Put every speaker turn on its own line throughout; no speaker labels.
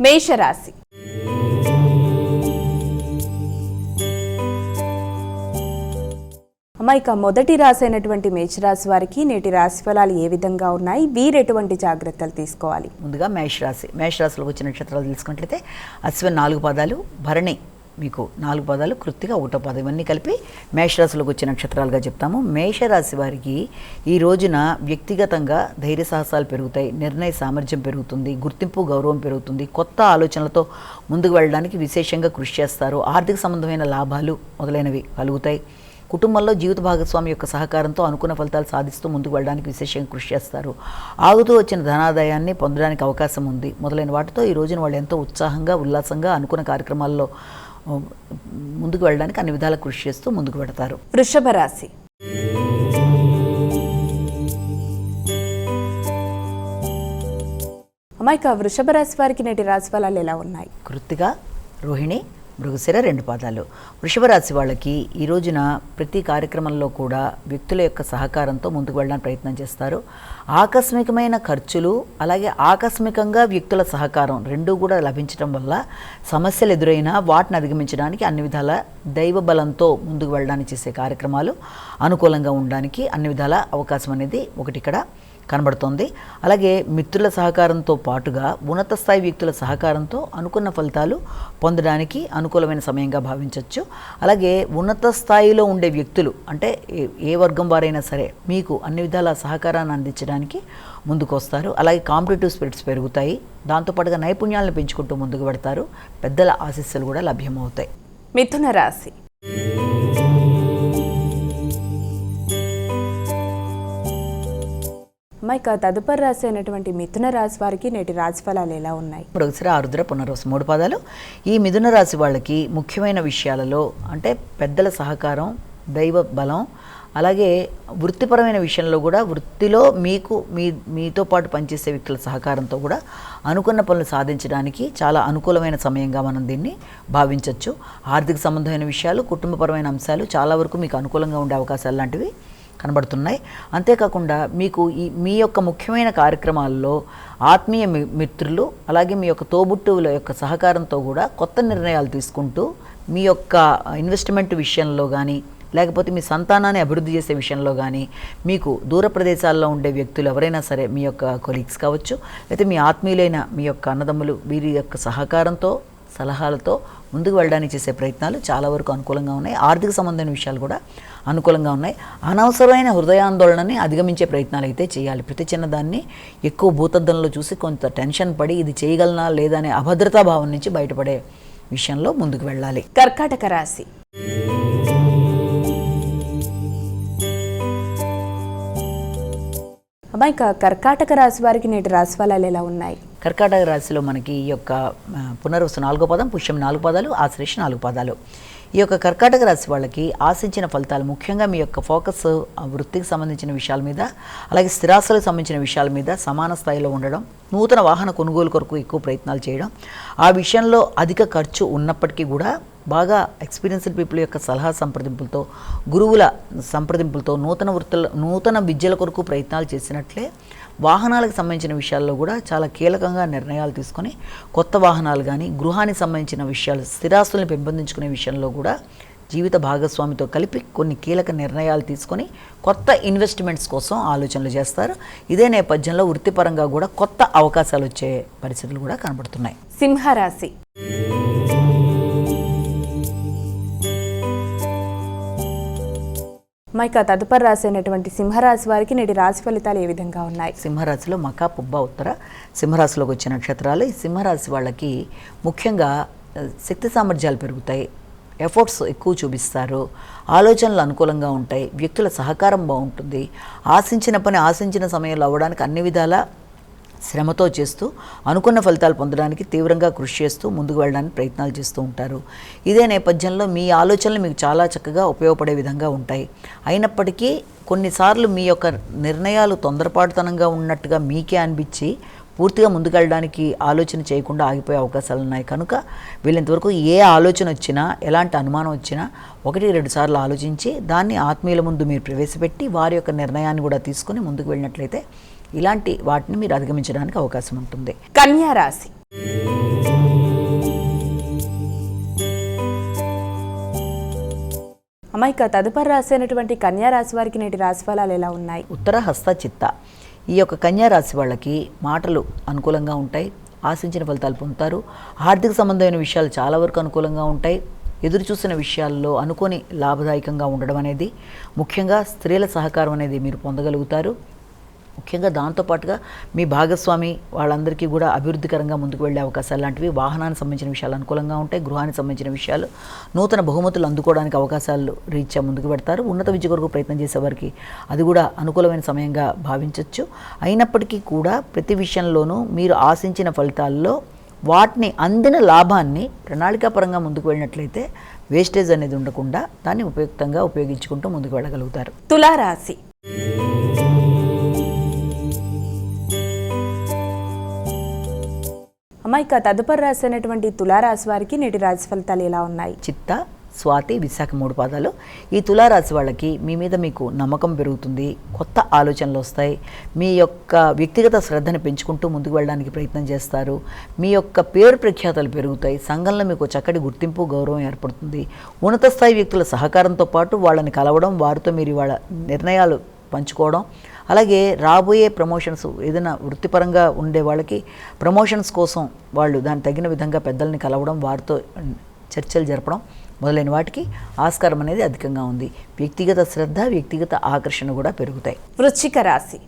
మేషరాశి. ఇక మొదటి రాశి అయినటువంటి మేషరాశి వారికి నేటి రాశి ఫలాలు ఏ విధంగా ఉన్నాయి, వీరు ఎటువంటి జాగ్రత్తలు తీసుకోవాలి?
ముందుగా మేషరాశిలోకి వచ్చిన నక్షత్రాలు తెలుసుకున్నట్లయితే అశ్విన్ 4 పాదాలు, భరణి మీకు 4 పాదాలు, కృత్తిక 1వ పాదం, ఇవన్నీ కలిపి మేషరాశిలోకి వచ్చే నక్షత్రాలుగా చెప్తాము. మేషరాశి వారికి ఈ రోజున వ్యక్తిగతంగా ధైర్య సాహసాలు పెరుగుతాయి, నిర్ణయ సామర్థ్యం పెరుగుతుంది, గుర్తింపు గౌరవం పెరుగుతుంది, కొత్త ఆలోచనలతో ముందుకు వెళ్ళడానికి విశేషంగా కృషి చేస్తారు. ఆర్థిక సంబంధమైన లాభాలు మొదలైనవి కలుగుతాయి. కుటుంబంలో జీవిత భాగస్వామి యొక్క సహకారంతో అనుకున్న ఫలితాలు సాధిస్తూ ముందుకు వెళ్ళడానికి విశేషంగా కృషి చేస్తారు. ఆగుతూ వచ్చిన ధనాదాయాన్ని పొందడానికి అవకాశం ఉంది. మొదలైన వాటితో ఈ రోజున వాళ్ళు ఎంతో ఉత్సాహంగా, ఉల్లాసంగా అనుకున్న కార్యక్రమాల్లో ముందుకు వెళ్ళడానికి అన్ని విధాల కృషి చేస్తూ ముందుకు పెడతారు.
వృషభ రాశి. ఇక వృషభ రాశి వారికి నేటి రాశి ఫలాలు ఎలా ఉన్నాయి?
కృత్తిక, రోహిణి, మృగశిర 2 పాదాలు. వృషభ రాశి వాళ్ళకి ఈ రోజున ప్రతి కార్యక్రమంలో కూడా వ్యక్తుల యొక్క సహకారంతో ముందుకు వెళ్ళడానికి ప్రయత్నం చేస్తారు. ఆకస్మికమైన ఖర్చులు అలాగే ఆకస్మికంగా వ్యక్తుల సహకారం రెండూ కూడా లభించడం వల్ల సమస్యలు ఎదురైనా వాటిని అధిగమించడానికి అన్ని విధాల దైవ బలంతో ముందుకు వెళ్ళడానికి చేసే కార్యక్రమాలు అనుకూలంగా ఉండడానికి అన్ని విధాల అవకాశం అనేది ఒకటి ఇక్కడ కనబడుతోంది. అలాగే మిత్రుల సహకారంతో పాటుగా ఉన్నత స్థాయి వ్యక్తుల సహకారంతో అనుకున్న ఫలితాలు పొందడానికి అనుకూలమైన సమయంగా భావించవచ్చు. అలాగే ఉన్నత స్థాయిలో ఉండే వ్యక్తులు అంటే ఏ వర్గం వారైనా సరే మీకు అన్ని విధాల సహకారాన్ని అందించడానికి ముందుకు వస్తారు. అలాగే కాంపిటేటివ్ స్పిరిట్స్ పెరుగుతాయి. దాంతోపాటుగా నైపుణ్యాలను పెంచుకుంటూ ముందుకు పెడతారు. పెద్దల ఆశీస్సులు కూడా లభ్యమవుతాయి.
మిథున రాశి. ఇక తదుపరి రాశి అయినటువంటి మిథున రాశి వారికి నేటి రాశి ఫలాలు ఎలా ఉన్నాయి?
మృగశిర, ఆరుద్ర, పునర్వసు 3 పాదాలు. ఈ మిథున రాశి వాళ్ళకి ముఖ్యమైన విషయాలలో అంటే పెద్దల సహకారం, దైవ బలం, అలాగే వృత్తిపరమైన విషయంలో కూడా వృత్తిలో మీతో పాటు పనిచేసే వ్యక్తుల సహకారంతో కూడా అనుకున్న పనులు సాధించడానికి చాలా అనుకూలమైన సమయంగా మనం దీన్ని భావించవచ్చు. ఆర్థిక సంబంధమైన విషయాలు, కుటుంబపరమైన అంశాలు చాలా వరకు మీకు అనుకూలంగా ఉండే అవకాశాలు లాంటివి కనబడుతున్నాయి. అంతేకాకుండా మీకు మీ యొక్క ముఖ్యమైన కార్యక్రమాల్లో ఆత్మీయ మిత్రులు అలాగే మీ యొక్క తోబుట్టువుల యొక్క సహకారంతో కూడా కొత్త నిర్ణయాలు తీసుకుంటూ మీ యొక్క ఇన్వెస్ట్మెంట్ విషయంలో కానీ లేకపోతే మీ సంతానాన్ని అభివృద్ధి చేసే విషయంలో కానీ మీకు దూర ప్రదేశాల్లో ఉండే వ్యక్తులు ఎవరైనా సరే మీ యొక్క కొలీగ్స్ కావచ్చు, లేకపోతే మీ ఆత్మీయులైన మీ యొక్క అన్నదమ్ములు వీరి యొక్క సహకారంతో సలహాలతో ముందుకు వెళ్ళడానికి చేసే ప్రయత్నాలు చాలా వరకు అనుకూలంగా ఉన్నాయి. ఆర్థిక సంబంధమైన విషయాలు కూడా అనుకూలంగా ఉన్నాయి. అనవసరమైన హృదయాందోళనని అధిగమించే ప్రయత్నాలు అయితే చేయాలి. ప్రతి చిన్నదాన్ని ఎక్కువ భూతద్దంలో చూసి కొంత టెన్షన్ పడి ఇది చేయగలనా లేదా అనే అభద్రతా భావం నుంచి బయటపడే విషయంలో ముందుకు వెళ్ళాలి.
కర్కాటక రాశి. ఇక కర్కాటక రాశి వారికి నేటి రాశి ఫలాలు ఎలా ఉన్నాయి?
కర్కాటక రాశిలో మనకి ఈ యొక్క పునర్వసు 4వ పాదం, పుష్యం 4 పాదాలు, ఆశ్లేష 4 పాదాలు. ఈ యొక్క కర్కాటక రాశి వాళ్ళకి ఆశించిన ఫలితాలు ముఖ్యంగా మీ యొక్క ఫోకస్ వృత్తికి సంబంధించిన విషయాల మీద అలాగే స్థిరాస్తులకు సంబంధించిన విషయాల మీద సమాన స్థాయిలో ఉండడం, నూతన వాహన కొనుగోలు కొరకు ఎక్కువ ప్రయత్నాలు చేయడం, ఆ విషయంలో అధిక ఖర్చు ఉన్నప్పటికీ కూడా బాగా ఎక్స్పీరియన్స్డ్ పీపుల్ యొక్క సలహా సంప్రదింపులతో, గురువుల సంప్రదింపులతో నూతన విద్యల కొరకు ప్రయత్నాలు చేసినట్లే వాహనాలకు సంబంధించిన విషయాల్లో కూడా చాలా కీలకంగా నిర్ణయాలు తీసుకొని కొత్త వాహనాలు కానీ గృహానికి సంబంధించిన విషయాలు, స్థిరాస్తుల్ని పెంపొందించుకునే విషయంలో కూడా జీవిత భాగస్వామితో కలిపి కొన్ని కీలక నిర్ణయాలు తీసుకొని కొత్త ఇన్వెస్ట్మెంట్స్ కోసం ఆలోచనలు చేస్తారు. ఇదే నేపథ్యంలో వృత్తిపరంగా కూడా కొత్త అవకాశాలు వచ్చే పరిస్థితులు కూడా కనబడుతున్నాయి.
సింహరాశి. ఇక తదుపరి రాశి అయినటువంటి సింహరాశి వారికి నేటి రాశి ఫలితాలు ఏ విధంగా ఉన్నాయి?
సింహరాశిలో మక, పుబ్బ, ఉత్తర సింహరాశిలోకి వచ్చిన నక్షత్రాలు. ఈ సింహరాశి వాళ్ళకి ముఖ్యంగా శక్తి సామర్థ్యాలు పెరుగుతాయి, ఎఫర్ట్స్ ఎక్కువ చూపిస్తారు, ఆలోచనలు అనుకూలంగా ఉంటాయి, వ్యక్తుల సహకారం బాగుంటుంది, ఆశించిన పని ఆశించిన సమయంలో అవ్వడానికి అన్ని విధాల శ్రమతో చేస్తూ అనుకున్న ఫలితాలు పొందడానికి తీవ్రంగా కృషి చేస్తూ ముందుకు వెళ్ళడానికి ప్రయత్నాలు చేస్తూ ఉంటారు. ఇదే నేపథ్యంలో మీ ఆలోచనలు మీకు చాలా చక్కగా ఉపయోగపడే విధంగా ఉంటాయి. అయినప్పటికీ కొన్నిసార్లు మీ యొక్క నిర్ణయాలు తొందరపాటుతనంగా ఉన్నట్టుగా మీకే అనిపించి పూర్తిగా ముందుకెళ్ళడానికి ఆలోచన చేయకుండా ఆగిపోయే అవకాశాలు ఉన్నాయి. కనుక వీళ్ళంతవరకు ఏ ఆలోచన వచ్చినా, ఎలాంటి అనుమానం వచ్చినా 1-2 సార్లు ఆలోచించి దాన్ని ఆత్మీయుల ముందు మీరు ప్రవేశపెట్టి వారి యొక్క నిర్ణయాన్ని కూడా తీసుకొని ముందుకు వెళ్ళినట్లయితే ఇలాంటి వాటిని మీరు అధిగమించడానికి అవకాశం ఉంటుంది.
కన్యా రాశి. అమ్మ, ఇక తదుపరి రాశి అయినటువంటి కన్యా రాశి వారికి నేటి రాశి ఫలాలు ఎలా ఉన్నాయి?
ఉత్తర హస్త చిత్త ఈ యొక్క కన్యా రాశి వాళ్ళకి మాటలు అనుకూలంగా ఉంటాయి, ఆశించిన ఫలితాలు పొందుతారు. ఆర్థిక సంబంధమైన విషయాలు చాలా వరకు అనుకూలంగా ఉంటాయి. ఎదురు చూసిన విషయాల్లో అనుకోని లాభదాయకంగా ఉండడం అనేది, ముఖ్యంగా స్త్రీల సహకారం అనేది మీరు పొందగలుగుతారు. ముఖ్యంగా దాంతోపాటుగా మీ భాగస్వామి వాళ్ళందరికీ కూడా అభివృద్ధికరంగా ముందుకు వెళ్ళే అవకాశాలు లాంటివి, వాహనానికి సంబంధించిన విషయాలు అనుకూలంగా ఉంటాయి. గృహానికి సంబంధించిన విషయాలు, నూతన బహుమతులు అందుకోవడానికి అవకాశాలు రీత్యా ముందుకు పెడతారు. ఉన్నత విద్య కొరకు ప్రయత్నం చేసేవారికి అది కూడా అనుకూలమైన సమయంగా భావించవచ్చు. అయినప్పటికీ కూడా ప్రతి విషయంలోనూ మీరు ఆశించిన ఫలితాల్లో వాటిని అందిన లాభాన్ని ప్రణాళికాపరంగా ముందుకు వెళ్ళినట్లయితే వేస్టేజ్ అనేది ఉండకుండా దాన్ని ఉపయుక్తంగా ఉపయోగించుకుంటూ ముందుకు వెళ్ళగలుగుతారు.
తులారాశి. అమ్మ, ఇక తదుపరి రాశి అయినటువంటి తులారాశి వారికి నేటి రాశి ఫలితాలు ఎలా ఉన్నాయి?
చిత్త, స్వాతి, విశాఖ 3 పాదాలు. ఈ తులారాశి వాళ్ళకి మీ మీద మీకు నమ్మకం పెరుగుతుంది, కొత్త ఆలోచనలు వస్తాయి. మీ యొక్క వ్యక్తిగత శ్రద్ధని పెంచుకుంటూ ముందుకు వెళ్ళడానికి ప్రయత్నం చేస్తారు. మీ యొక్క పేరు ప్రఖ్యాతలు పెరుగుతాయి. సంఘంలో మీకు చక్కటి గుర్తింపు, గౌరవం ఏర్పడుతుంది. ఉన్నత స్థాయి వ్యక్తుల సహకారంతో పాటు వాళ్ళని కలవడం, వారితో మీరు వాళ్ళ నిర్ణయాలు పంచుకోవడం, అలాగే రాబోయే ప్రమోషన్స్ ఏదైనా వృత్తిపరంగా ఉండే వాళ్ళకి ప్రమోషన్స్ కోసం వాళ్ళు దానికి తగిన విధంగా పెద్దల్ని కలవడం, వారితో చర్చలు జరపడం మొదలైన వాటికి ఆస్కారం అనేది అధికంగా ఉంది. వ్యక్తిగత శ్రద్ధ, వ్యక్తిగత ఆకర్షణ కూడా పెరుగుతాయి.
వృశ్చిక రాశి.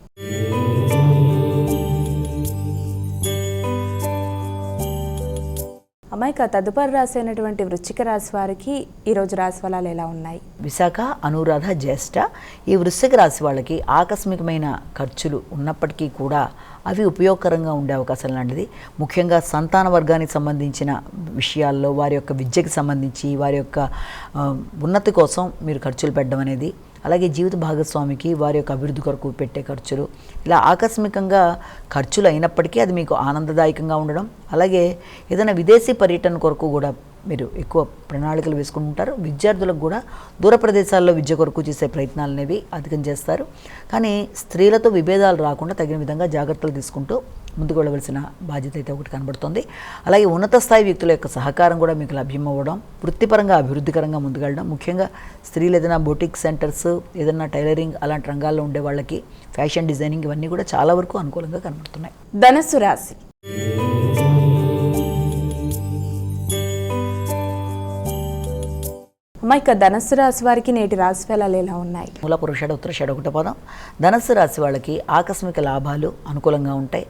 అమ్మ, ఇక తదుపరి రాశి అయినటువంటి వృశ్చిక రాశి వారికి ఈరోజు రాశి ఫలాలు ఎలా ఉన్నాయి?
విశాఖ, అనురాధ, జ్యేష్ఠ ఈ వృశ్చిక రాశి వాళ్ళకి ఆకస్మికమైన ఖర్చులు ఉన్నప్పటికీ కూడా అవి ఉపయోగకరంగా ఉండే అవకాశం లాంటిది. ముఖ్యంగా సంతాన వర్గానికి సంబంధించిన విషయాల్లో, వారి యొక్క విద్యకి సంబంధించి, వారి యొక్క ఉన్నతి కోసం మీరు ఖర్చులు పెట్టడం అనేది, అలాగే జీవిత భాగస్వామికి వారి యొక్క అభివృద్ధి కొరకు పెట్టే ఖర్చులు, ఇలా ఆకస్మికంగా ఖర్చులు అయినప్పటికీ అది మీకు ఆనందదాయకంగా ఉండడం, అలాగే ఏదైనా విదేశీ పర్యటన కొరకు కూడా మీరు ఎక్కువ ప్రణాళికలు వేసుకుంటుంటారు. విద్యార్థులకు కూడా దూర ప్రదేశాల్లో విద్య కొరకు చేసే ప్రయత్నాలు అనేవి అధికం చేస్తారు. కానీ స్త్రీలతో విభేదాలు రాకుండా తగిన విధంగా జాగ్రత్తలు తీసుకుంటూ ముందుకు వెళ్ళవలసిన బాధ్యత అయితే ఒకటి కనబడుతుంది. అలాగే ఉన్నత స్థాయి వ్యక్తుల యొక్క సహకారం కూడా మీకు లభ్యమవ్వడం, వృత్తిపరంగా అభివృద్ధికరంగా ముందుకెళ్ళడం, ముఖ్యంగా స్త్రీలు ఏదైనా బొటిక్ సెంటర్స్, ఏదైనా టైలరింగ్ అలాంటి రంగాల్లో ఉండే వాళ్ళకి ఫ్యాషన్ డిజైనింగ్ ఇవన్నీ కూడా చాలా వరకు అనుకూలంగా కనబడుతున్నాయి.
ధనుస్సు రాశి. అమ్మ, ఇక ధనుస్సు రాశి వారికి నేటి రాశి ఫలాలు ఎలా ఉన్నాయి?
మూల పురుషాడ, ఉత్తరాషాఢ 1వ పాదం. ధనుస్సు రాశి వాళ్ళకి ఆకస్మిక లాభాలు అనుకూలంగా ఉంటాయి.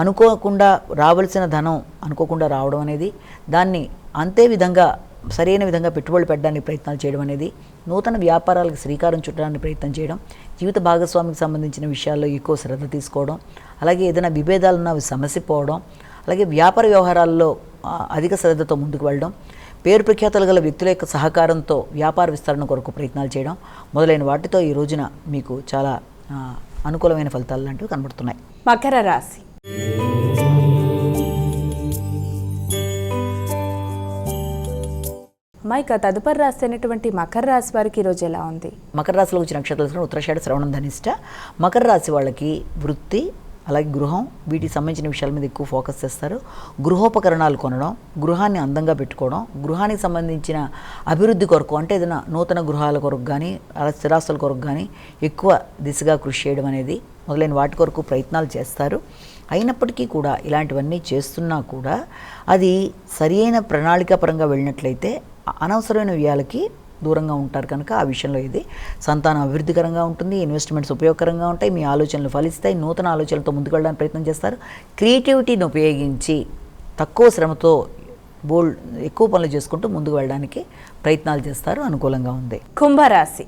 అనుకోకుండా రావాల్సిన ధనం అనుకోకుండా రావడం అనేది, దాన్ని అంతే విధంగా సరైన విధంగా పెట్టుబడులు పెట్టడానికి ప్రయత్నాలు చేయడం అనేది, నూతన వ్యాపారాలకు శ్రీకారం చుట్టడానికి ప్రయత్నం చేయడం, జీవిత భాగస్వామికి సంబంధించిన విషయాల్లో ఎక్కువ శ్రద్ధ తీసుకోవడం, అలాగే ఏదైనా విభేదాలున్నా అవి సమసిపోవడం, అలాగే వ్యాపార వ్యవహారాల్లో అధిక శ్రద్ధతో ముందుకు వెళ్ళడం, పేరు ప్రఖ్యాతలు గల వ్యక్తుల యొక్క సహకారంతో వ్యాపార విస్తరణ కొరకు ప్రయత్నాలు చేయడం మొదలైన వాటితో ఈ రోజున మీకు చాలా అనుకూలమైన ఫలితాలు లాంటివి కనబడుతున్నాయి.
మకర రాశి. అమ్మ, ఇక తదుపరి రాశి అయినటువంటి మకర రాశి వారికి ఈరోజు ఎలా ఉంది?
మకర రాశిలో వచ్చిన నక్షత్రాలు ఉత్తరాషాఢ, శ్రవణం, ధనిష్ట. మకర రాశి వాళ్ళకి వృత్తి, అలాగే గృహం, వీటికి సంబంధించిన విషయాల మీద ఎక్కువ ఫోకస్ చేస్తారు. గృహోపకరణాలు కొనడం, గృహాన్ని అందంగా పెట్టుకోవడం, గృహానికి సంబంధించిన అభివృద్ధి కొరకు, అంటే ఏదైనా నూతన గృహాల కొరకు కానీ అలా స్థిరాస్తుల కొరకు కానీ ఎక్కువ దిశగా కృషి చేయడం అనేది మొదలైన వాటి కొరకు ప్రయత్నాలు చేస్తారు. అయినప్పటికీ కూడా ఇలాంటివన్నీ చేస్తున్నా కూడా అది సరియైన ప్రణాళికాపరంగా వెళ్ళినట్లయితే అనవసరమైన వ్యయాలకి దూరంగా ఉంటారు కనుక ఆ విషయంలో ఇది సంతానం అభివృద్ధికరంగా ఉంటుంది, ఇన్వెస్ట్మెంట్స్ ఉపయోగకరంగా ఉంటాయి, మీ ఆలోచనలు ఫలిస్తాయి, నూతన ఆలోచనలతో ముందుకు వెళ్ళడానికి ప్రయత్నం చేస్తారు. క్రియేటివిటీని ఉపయోగించి తక్కువ శ్రమతో ఎక్కువ పనులు చేసుకుంటూ ముందుకు వెళ్ళడానికి ప్రయత్నాలు చేస్తారు. అనుకూలంగా ఉంది.
కుంభరాశి.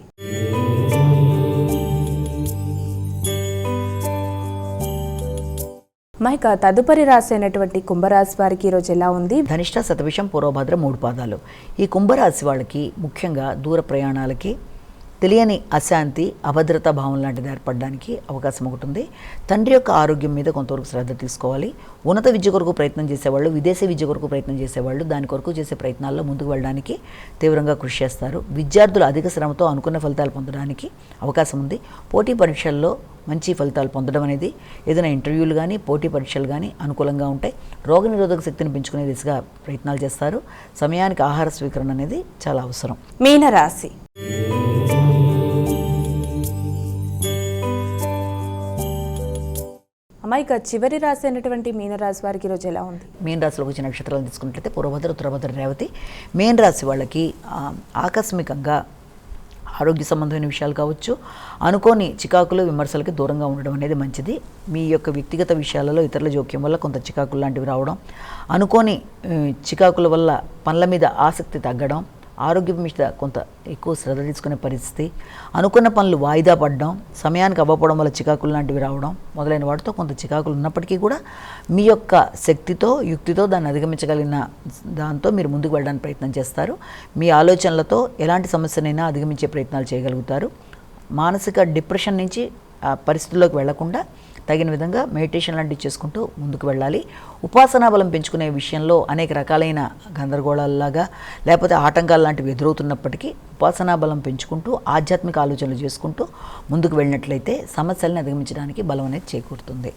మైక తదుపరి రాశి అయినటువంటి కుంభరాశి వారికి ఈరోజు ఎలా ఉంది?
ధనిష్ట, శతభిషం, పూర్వభద్ర 3 పాదాలు. ఈ కుంభరాశి వాళ్ళకి ముఖ్యంగా దూర ప్రయాణాలకి, తెలియని అశాంతి, అభద్రతా భావం లాంటిది ఏర్పడడానికి అవకాశం ఒకటి ఉంది. తండ్రి యొక్క ఆరోగ్యం మీద కొంతవరకు శ్రద్ధ తీసుకోవాలి. ఉన్నత విద్య కొరకు ప్రయత్నం చేసేవాళ్ళు, విదేశీ విద్య కొరకు ప్రయత్నం చేసేవాళ్ళు దాని కొరకు చేసే ప్రయత్నాల్లో ముందుకు వెళ్ళడానికి తీవ్రంగా కృషి చేస్తారు. విద్యార్థులు అధిక శ్రమతో అనుకున్న ఫలితాలు పొందడానికి అవకాశం ఉంది. పోటీ పరీక్షల్లో మంచి ఫలితాలు పొందడం అనేది, ఏదైనా ఇంటర్వ్యూలు కానీ పోటీ పరీక్షలు కానీ అనుకూలంగా ఉంటాయి. రోగనిరోధక శక్తిని పెంచుకునే దిశగా ప్రయత్నాలు చేస్తారు. సమయానికి ఆహార స్వీకరణ అనేది చాలా అవసరం.
మీనరాశి. ఇక చివరి రాశి అయినటువంటి మీనరాశి వారికి ఈరోజు ఎలా ఉంది?
మీన రాశిలోకి వచ్చిన నక్షత్రాలు తీసుకున్నట్లయితే పూర్వభద్ర, ఉత్తరభద్ర, రేవతి. మీన రాశి వాళ్ళకి ఆకస్మికంగా ఆరోగ్య సంబంధమైన విషయాలు కావచ్చు, అనుకోని చికాకులు విమర్శలకి దూరంగా ఉండడం అనేది మంచిది. మీ యొక్క వ్యక్తిగత విషయాలలో ఇతరుల జోక్యం వల్ల కొంత చికాకులు లాంటివి రావడం, అనుకోని చికాకుల వల్ల పనుల మీద ఆసక్తి తగ్గడం, ఆరోగ్యం మీద కొంత ఎక్కువ శ్రద్ధ తీసుకునే పరిస్థితి, అనుకున్న పనులు వాయిదా పడడం, సమయానికి అవ్వకపోవడం వల్ల చికాకులు లాంటివి రావడం మొదలైన వాటితో కొంత చికాకులు ఉన్నప్పటికీ కూడా మీ యొక్క శక్తితో, యుక్తితో దాన్ని అధిగమించగలిగిన దాంతో మీరు ముందుకు వెళ్ళడానికి ప్రయత్నం చేస్తారు. మీ ఆలోచనలతో ఎలాంటి సమస్యనైనా అధిగమించే ప్రయత్నాలు చేయగలుగుతారు. మానసిక డిప్రెషన్ నుంచి ఆ పరిస్థితుల్లోకి వెళ్లకుండా తగిన విధంగా మెడిటేషన్ లాంటివి చేసుకుంటూ ముందుకు వెళ్ళాలి. ఉపాసనా బలం పెంచుకునే విషయంలో అనేక రకాలైన గందరగోళాలలాగా లేకపోతే ఆటంకాలు లాంటివి ఎదురవుతున్నప్పటికీ ఉపాసనా బలం పెంచుకుంటూ ఆధ్యాత్మిక ఆలోచనలు చేసుకుంటూ ముందుకు వెళ్ళినట్లయితే సమస్యలను అధిగమించడానికి బలం అనేది చేకూరుతుంది.